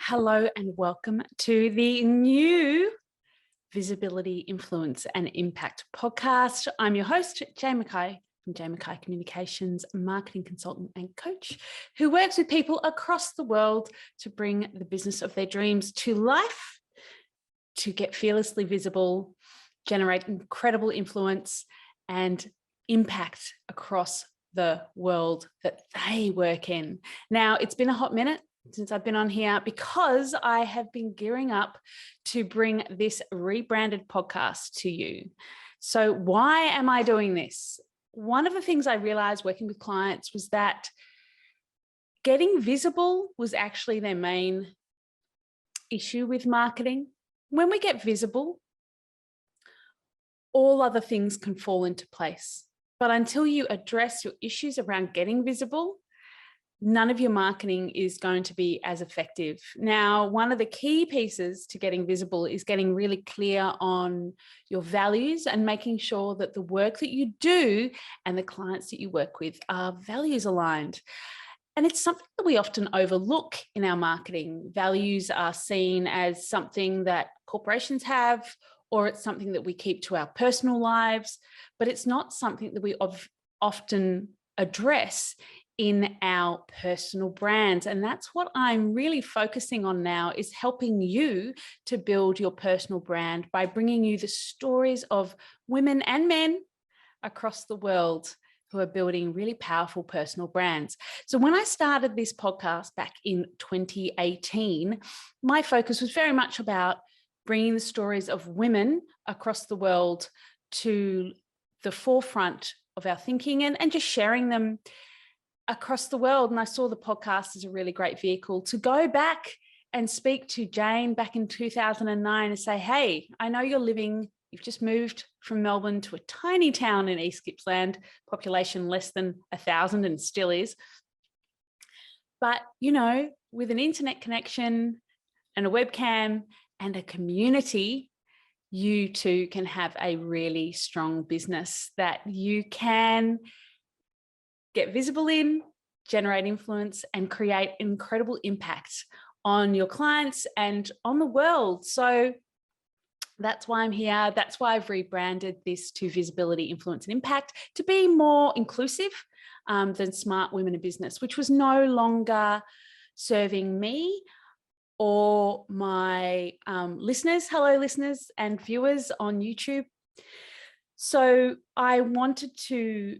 Hello and welcome to the new Visibility, Influence and Impact podcast. I'm your host, Jane McKay from Jane McKay Communications, marketing consultant and coach who works with people across the world to bring the business of their dreams to life, to get fearlessly visible, generate incredible influence and impact across the world that they work in. Now, it's been a hot minute since I've been on here because I have been gearing up to bring this rebranded podcast to you. So why am I doing this? One of the things I realized working with clients was that getting visible was actually their main issue with marketing. When we get visible, all other things can fall into place. But until you address your issues around getting visible, none of your marketing is going to be as effective. Now, one of the key pieces to getting visible is getting really clear on your values and making sure that the work that you do and the clients that you work with are values aligned. And it's something that we often overlook in our marketing. Values are seen as something that corporations have, or it's something that we keep to our personal lives, but it's not something that we often address in our personal brands. And that's what I'm really focusing on now, is helping you to build your personal brand by bringing you the stories of women and men across the world who are building really powerful personal brands. So when I started this podcast back in 2018, my focus was very much about bringing the stories of women across the world to the forefront of our thinking and just sharing them across the world. And I saw the podcast as a really great vehicle to go back and speak to Jane back in 2009 and say, hey, I know you've just moved from Melbourne to a tiny town in East Gippsland, population less than 1,000 and still is. But, with an internet connection and a webcam and a community, you too can have a really strong business that you can get visible in, generate influence, and create incredible impact on your clients and on the world. So that's why I'm here. That's why I've rebranded this to Visibility, Influence, and Impact, to be more inclusive than Smart Women in Business, which was no longer serving me or my listeners, hello listeners and viewers on YouTube. So I wanted to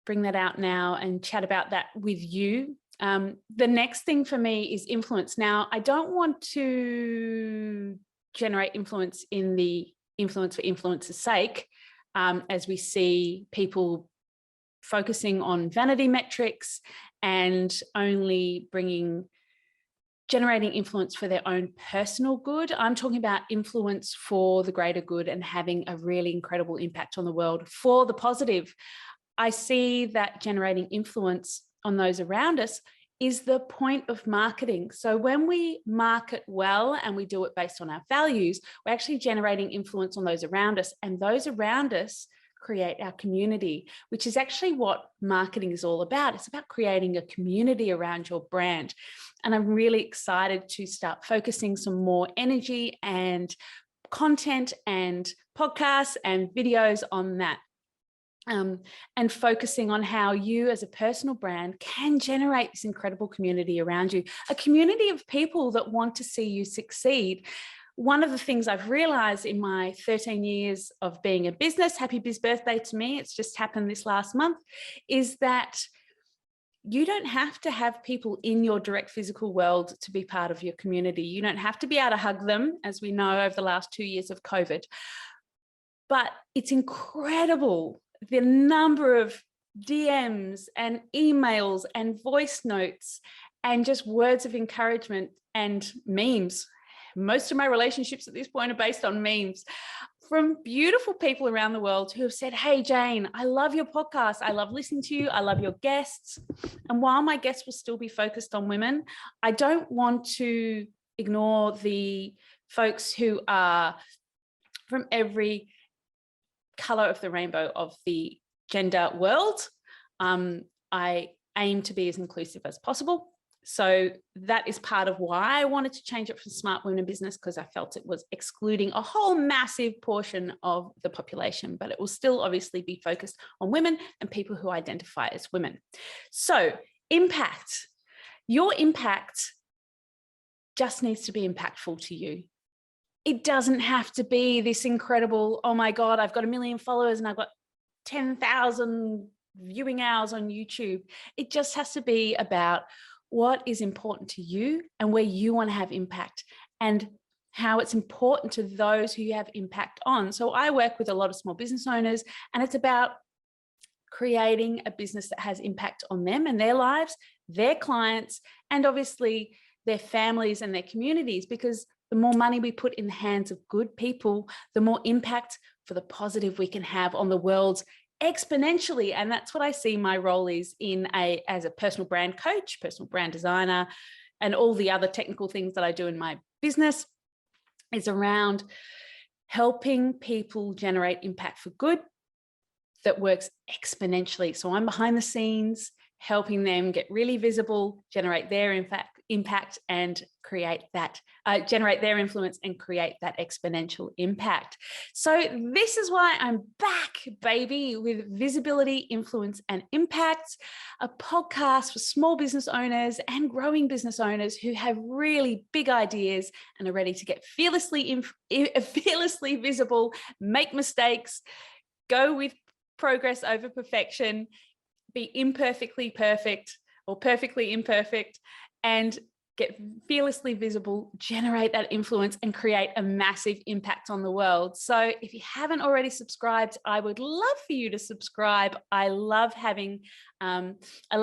bring that out now and chat about that with you. The next thing for me is influence. Now, I don't want to generate influence in the influence for influence's sake, as we see people focusing on vanity metrics and only generating influence for their own personal good. I'm talking about influence for the greater good and having a really incredible impact on the world for the positive. I see that generating influence on those around us is the point of marketing. So when we market well and we do it based on our values, we're actually generating influence on those around us, and those around us create our community, which is actually what marketing is all about. It's about creating a community around your brand. And I'm really excited to start focusing some more energy and content and podcasts and videos on that. And focusing on how you as a personal brand can generate this incredible community around you, a community of people that want to see you succeed. One of the things I've realized in my 13 years of being a business, happy biz birthday to me, it's just happened this last month, is that you don't have to have people in your direct physical world to be part of your community. You don't have to be able to hug them, as we know over the last 2 years of COVID. But it's incredible the number of DMs and emails and voice notes and just words of encouragement and memes. Most of my relationships at this point are based on memes from beautiful people around the world who have said, hey, Jane, I love your podcast. I love listening to you. I love your guests. And while my guests will still be focused on women, I don't want to ignore the folks who are from every color of the rainbow of the gender world. I aim to be as inclusive as possible. So that is part of why I wanted to change it from Smart Women in Business, because I felt it was excluding a whole massive portion of the population, but it will still obviously be focused on women and people who identify as women. So impact, your impact just needs to be impactful to you. It doesn't have to be this incredible, oh my God, I've got 1 million followers and I've got 10,000 viewing hours on YouTube. It just has to be about what is important to you and where you want to have impact and how it's important to those who you have impact on. So I work with a lot of small business owners, and it's about creating a business that has impact on them and their lives, their clients, and obviously their families and their communities, because the more money we put in the hands of good people, the more impact for the positive we can have on the world exponentially. And that's what I see my role is as a personal brand coach, personal brand designer, and all the other technical things that I do in my business is around helping people generate impact for good that works exponentially. So I'm behind the scenes, helping them get really visible, generate their impact and create that, generate their influence and create that exponential impact. So this is why I'm back, baby, with Visibility, Influence and Impact, a podcast for small business owners and growing business owners who have really big ideas and are ready to get fearlessly visible, make mistakes, go with progress over perfection, be imperfectly perfect or perfectly imperfect, and get fearlessly visible, generate that influence and create a massive impact on the world. So if you haven't already subscribed, I would love for you to subscribe. I love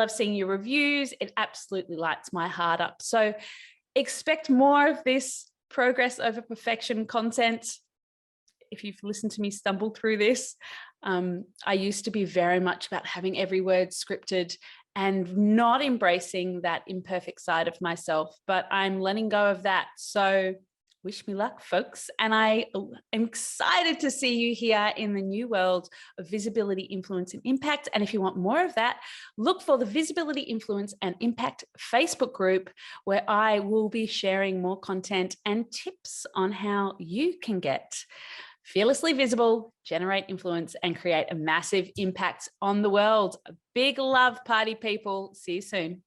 seeing your reviews. It absolutely lights my heart up. So expect more of this progress over perfection content. If you've listened to me stumble through this, I used to be very much about having every word scripted and not embracing that imperfect side of myself, but I'm letting go of that. So wish me luck, folks. And I am excited to see you here in the new world of visibility, influence, and impact. And if you want more of that, look for the Visibility, Influence, and Impact Facebook group, where I will be sharing more content and tips on how you can get fearlessly visible, generate influence, and create a massive impact on the world. A big love, party people. See you soon.